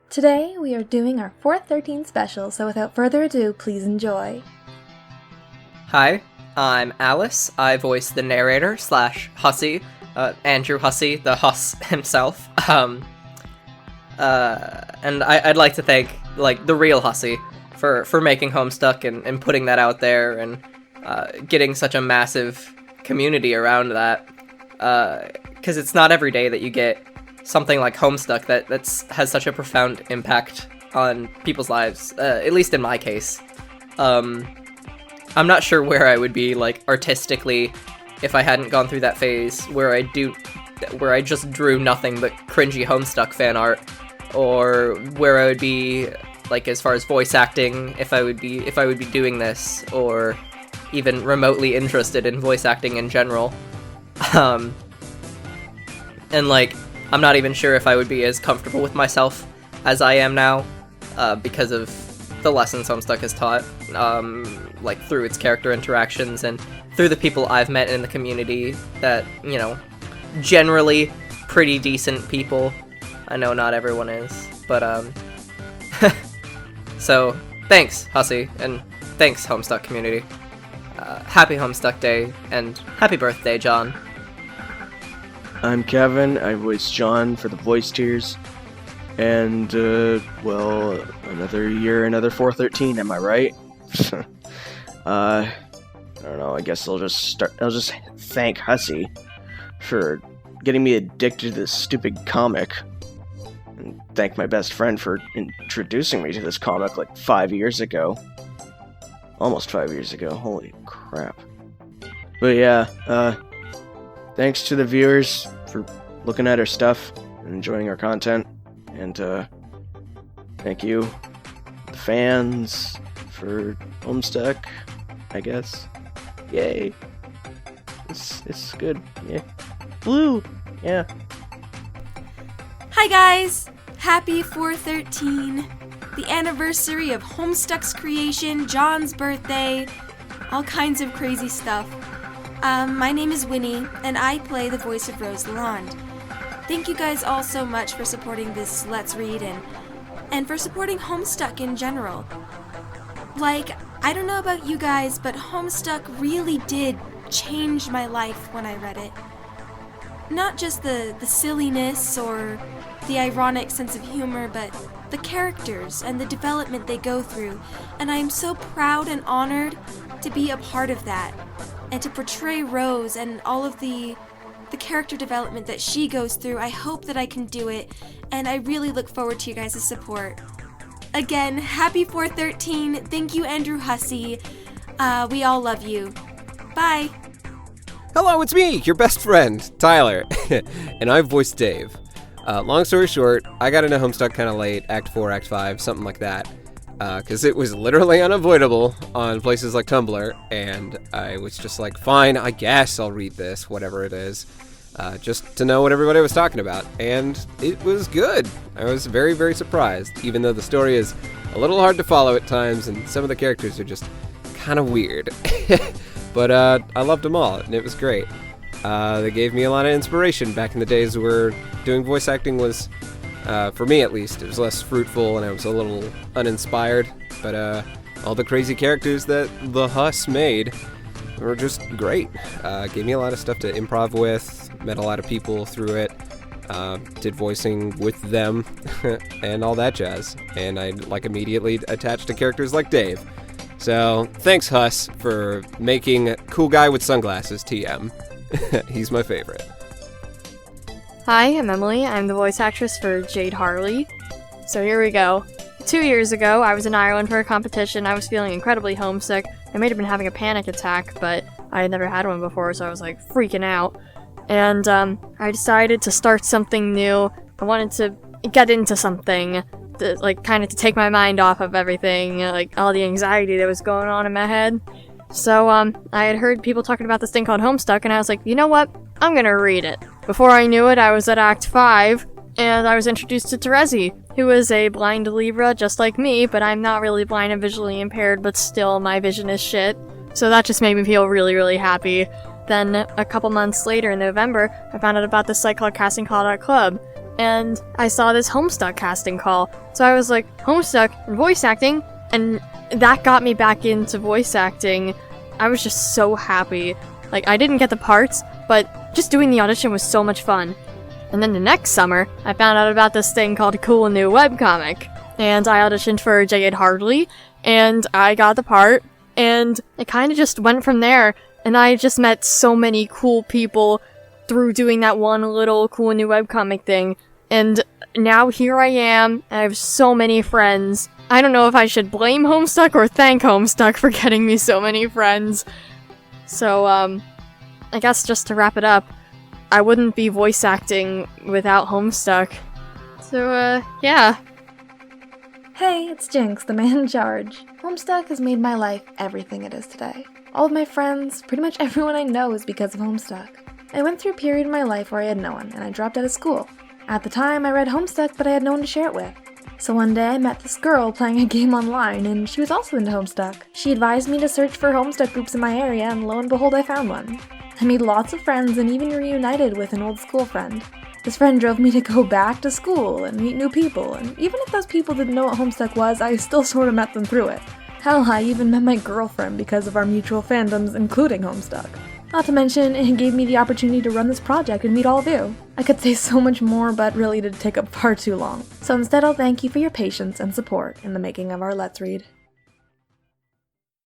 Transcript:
Today we are doing our 413 special, so without further ado, please enjoy. Hi, I'm Alice. I voice the narrator / Hussy, Andrew Hussy, the Huss himself. And I'd like to thank, the real Hussy for making Homestuck and putting that out there and getting such a massive community around that. Because it's not every day that you get something like Homestuck that has such a profound impact on people's lives, at least in my case. I'm not sure where I would be, artistically, if I hadn't gone through that phase where I just drew nothing but cringy Homestuck fan art, or where I would be, as far as voice acting, if I would be doing this, or even remotely interested in voice acting in general. And, I'm not even sure if I would be as comfortable with myself as I am now, because of the lessons Homestuck has taught, through its character interactions and through the people I've met in the community that, generally pretty decent people. I know not everyone is, but, so, thanks, Hussy, and thanks, Homestuck community. Happy Homestuck Day, and happy birthday, John. I'm Kevin, I voice John for the voice tiers, and, another year, another 413, am I right? I don't know, I guess I'll just thank Hussy for getting me addicted to this stupid comic, and thank my best friend for introducing me to this comic 5 years ago. Almost 5 years ago, holy crap. But yeah, thanks to the viewers for looking at our stuff and enjoying our content, and thank you, the fans, for Homestuck, I guess. Yay! It's good. Yeah. Blue. Yeah. Hi guys! Happy 413, the anniversary of Homestuck's creation, John's birthday, all kinds of crazy stuff. My name is Winnie, and I play the voice of Rose Lalonde. Thank you guys all so much for supporting this Let's Read and for supporting Homestuck in general. I don't know about you guys, but Homestuck really did change my life when I read it. Not just the silliness or the ironic sense of humor, but the characters and the development they go through, and I am so proud and honored to be a part of that, and to portray Rose and all of the character development that she goes through. I hope that I can do it, and I really look forward to you guys' support. Again, happy 413. Thank you, Andrew Hussy. We all love you. Bye. Hello, it's me, your best friend, Tyler, and I voiced Dave. Long story short, I got into Homestuck kind of late, Act 4, Act 5, something like that, because it was literally unavoidable on places like Tumblr, and I was just like, fine, I guess I'll read this, whatever it is, just to know what everybody was talking about, and it was good. I was very, very surprised, even though the story is a little hard to follow at times, and some of the characters are just kind of weird. But I loved them all, and it was great. They gave me a lot of inspiration back in the days where doing voice acting was, for me at least, it was less fruitful and I was a little uninspired. But all the crazy characters that the Huss made were just great. Gave me a lot of stuff to improv with, met a lot of people through it, did voicing with them, and all that jazz. And I immediately attached to characters like Dave. So, thanks Huss for making Cool Guy with Sunglasses TM. He's my favorite. Hi, I'm Emily. I'm the voice actress for Jade Harley. So here we go. 2 years ago, I was in Ireland for a competition. I was feeling incredibly homesick. I may have been having a panic attack, but I had never had one before, so I was freaking out. And I decided to start something new. I wanted to get into something to take my mind off of everything, all the anxiety that was going on in my head. So, I had heard people talking about this thing called Homestuck, and I was like, you know what? I'm gonna read it. Before I knew it, I was at Act 5, and I was introduced to Terezi, who is a blind Libra just like me, but I'm not really blind and visually impaired, but still my vision is shit. So that just made me feel really, really happy. Then, a couple months later in November, I found out about this site called Casting Call.club, and I saw this Homestuck casting call. So I was like, Homestuck and voice acting, and that got me back into voice acting. I was just so happy. Like, I didn't get the parts, but just doing the audition was so much fun. And then the next summer, I found out about this thing called Cool New Webcomic, and I auditioned for Jade Hartley, and I got the part, and it kind of just went from there, and I just met so many cool people through doing that one little Cool New Webcomic thing, and now here I am, and I have so many friends. I don't know if I should blame Homestuck or thank Homestuck for getting me so many friends. So, I guess just to wrap it up, I wouldn't be voice acting without Homestuck. So, yeah. Hey, it's Jinx, the man in charge. Homestuck has made my life everything it is today. All of my friends, pretty much everyone I know is because of Homestuck. I went through a period in my life where I had no one, and I dropped out of school. At the time, I read Homestuck, but I had no one to share it with. So one day I met this girl playing a game online, and she was also into Homestuck. She advised me to search for Homestuck groups in my area, and lo and behold, I found one. I made lots of friends and even reunited with an old school friend. This friend drove me to go back to school and meet new people, and even if those people didn't know what Homestuck was, I still sort of met them through it. Hell, I even met my girlfriend because of our mutual fandoms, including Homestuck. Not to mention, it gave me the opportunity to run this project and meet all of you. I could say so much more, but really it'd take up far too long. So instead I'll thank you for your patience and support in the making of our Let's Read.